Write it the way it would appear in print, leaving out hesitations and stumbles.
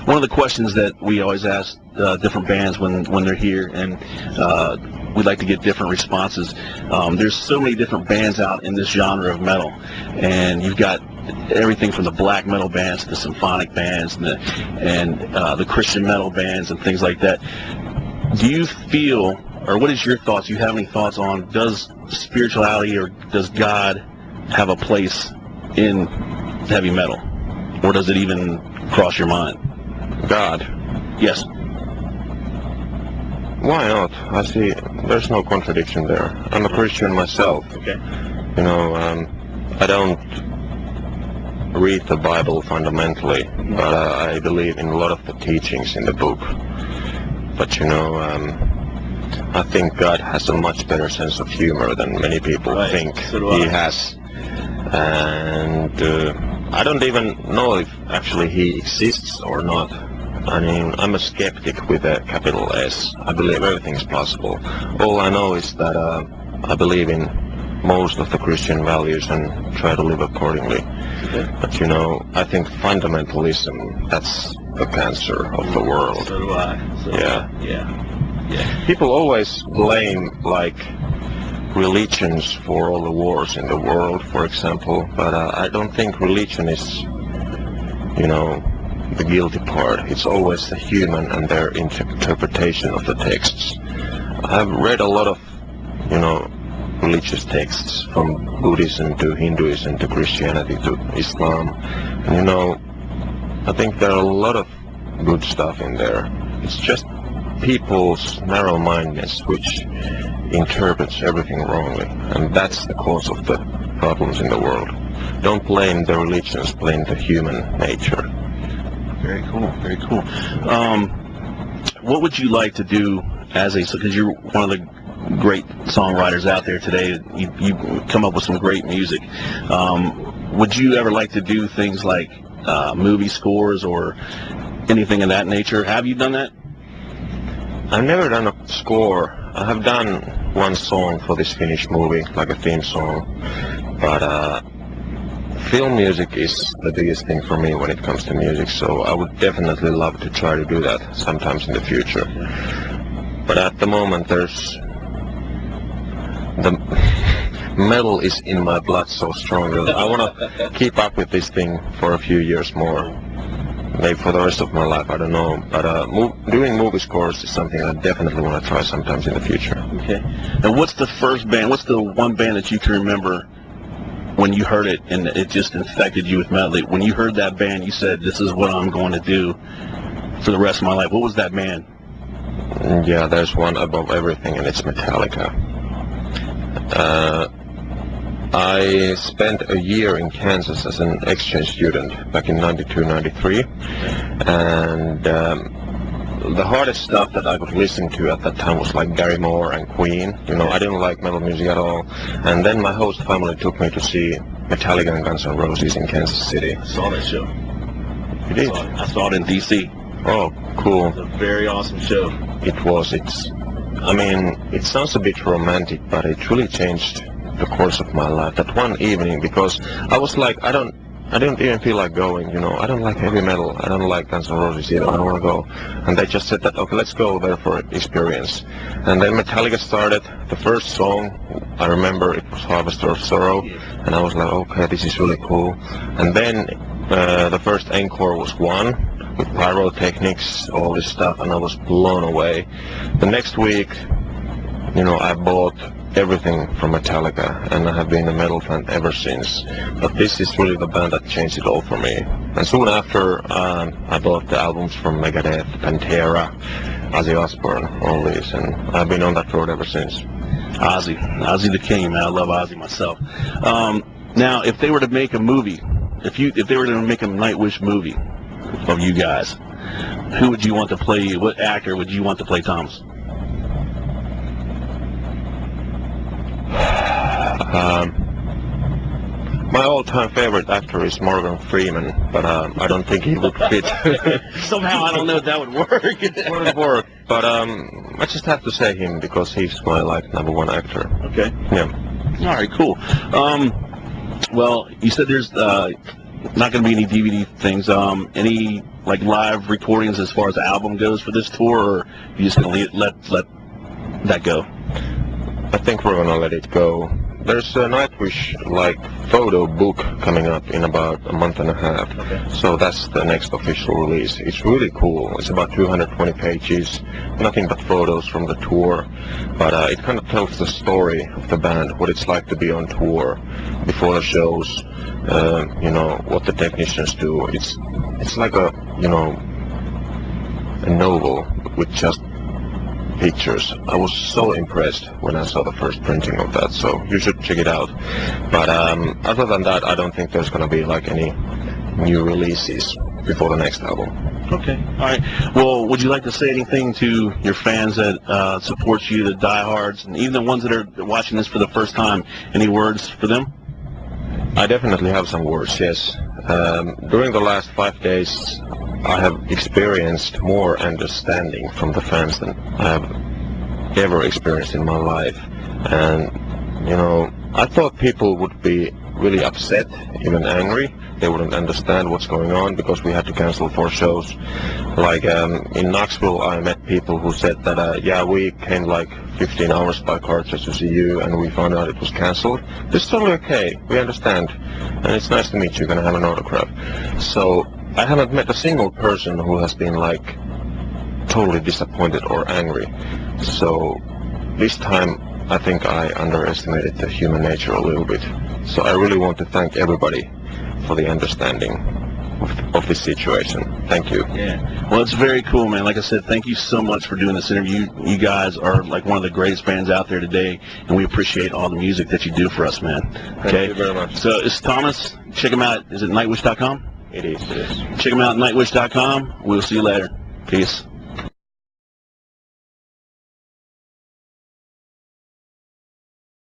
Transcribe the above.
one of the questions that we always ask different bands when they're here, and we'd like to get different responses. There's so many different bands out in this genre of metal, and you've got everything from the black metal bands to the symphonic bands and the Christian metal bands and things like that. Do you feel, or what is your thoughts? Do you have any thoughts on, does spirituality or does God have a place in heavy metal, or does it even cross your mind? God? Yes. Why not? I see there's no contradiction there. I'm a Christian myself. Okay. You know, I don't read the Bible fundamentally, but I believe in a lot of the teachings in the book. But you know, I think God has a much better sense of humor than many people think he has. And I don't even know if actually he exists or not. I mean, I'm a skeptic with a capital S. I believe everything's possible. All I know is that I believe in most of the Christian values and try to live accordingly. Okay. But you know, I think fundamentalism, that's the cancer of the world. So do I. Yeah. People always blame, like, religions for all the wars in the world, for example, but I don't think religion is, you know, the guilty part. It's always the human and their interpretation of the texts. I've read a lot of, you know, religious texts, from Buddhism to Hinduism to Christianity to Islam, and you know, I think there are a lot of good stuff in there. It's just people's narrow-mindedness which interprets everything wrongly, and that's the cause of the problems in the world. Don't blame the religions, blame the human nature. Very cool, very cool. What would you like to do as a, because you're one of the great songwriters out there today, you come up with some great music. Would you ever like to do things like movie scores or anything of that nature? Have you done that? I've never done a score. I have done one song for this Finnish movie, like a theme song, but film music is the biggest thing for me when it comes to music, so I would definitely love to try to do that sometimes in the future. But at the moment the metal is in my blood so strong that I want to keep up with this thing for a few years more. Maybe for the rest of my life, I don't know. But doing movie scores is something I definitely want to try sometimes in the future. Okay. And what's the first band, what's the one band that you can remember when you heard it and it just infected you with metal? When you heard that band, you said, this is what I'm going to do for the rest of my life. What was that band? Yeah, there's one above everything, and it's Metallica. I spent a year in Kansas as an exchange student back in 92, 93, and the hardest stuff that I could listen to at that time was like Gary Moore and Queen. You know, I didn't like metal music at all. And then my host family took me to see Metallica and Guns N' Roses in Kansas City. I saw that show. You did? I saw it in D.C. Oh, cool. It was a very awesome show. It was. I mean, it sounds a bit romantic, but it really changed the course of my life that one evening, because I was like, I don't even feel like going, you know. I don't like heavy metal. I don't like Guns N' Roses either. I don't want to go. And they just said that, okay, let's go there for experience. And then Metallica started. The first song, I remember it was Harvester of Sorrow. And I was like, okay, this is really cool. And then the first encore was One, with pyrotechnics, all this stuff, and I was blown away. The next week, you know, I bought everything from Metallica, and I have been a metal fan ever since. But this is really the band that changed it all for me. And soon after, I bought the albums from Megadeth, Pantera, Ozzy Osbourne, all these, and I've been on that road ever since. Ozzy the King, man. I love Ozzy myself. Now, if they were to make a movie, if they were to make a Nightwish movie of you guys, who would you want to play you? What actor would you want to play Thomas? My all-time favorite actor is Morgan Freeman, but I don't think he would fit. Somehow, I don't know if that would work. It wouldn't work, but I just have to say him because he's my #1 actor. Okay. Yeah. All right, cool. Well, you said there's not going to be any DVD things. Any like live recordings as far as the album goes for this tour, or you just going to let that go? I think we're gonna let it go. There's a Nightwish like photo book coming up in about a month and a half. Okay. So that's the next official release. It's really cool. It's about 220 pages, nothing but photos from the tour. But it kind of tells the story of the band, what it's like to be on tour before the shows. You know what the technicians do. It's like a a novel with just pictures. I was so impressed when I saw the first printing of that, so you should check it out. But other than that, I don't think there's going to be like any new releases before the next album. Okay. All right. Well, would you like to say anything to your fans that support you, the diehards, and even the ones that are watching this for the first time? Any words for them? I definitely have some words, yes. During the last 5 days, I have experienced more understanding from the fans than I have ever experienced in my life. And, I thought people would be really upset, even angry. They wouldn't understand what's going on because we had to cancel 4 shows. Like in Knoxville, I met people who said that, yeah, we came like 15 hours by car just to see you, and we found out it was canceled. It's totally okay. We understand. And it's nice to meet you. You're going to have an autograph. So I haven't met a single person who has been like totally disappointed or angry. So this time I think I underestimated the human nature a little bit. So I really want to thank everybody for the understanding of this situation. Thank you. Yeah. Well, it's very cool, man. Like I said, thank you so much for doing this interview. You guys are like one of the greatest bands out there today, and we appreciate all the music that you do for us, man. Okay? Thank you very much. So it's Tuomas. Check him out. Is it nightwish.com? It is. Check him out at nightwish.com. We'll see you later. Peace.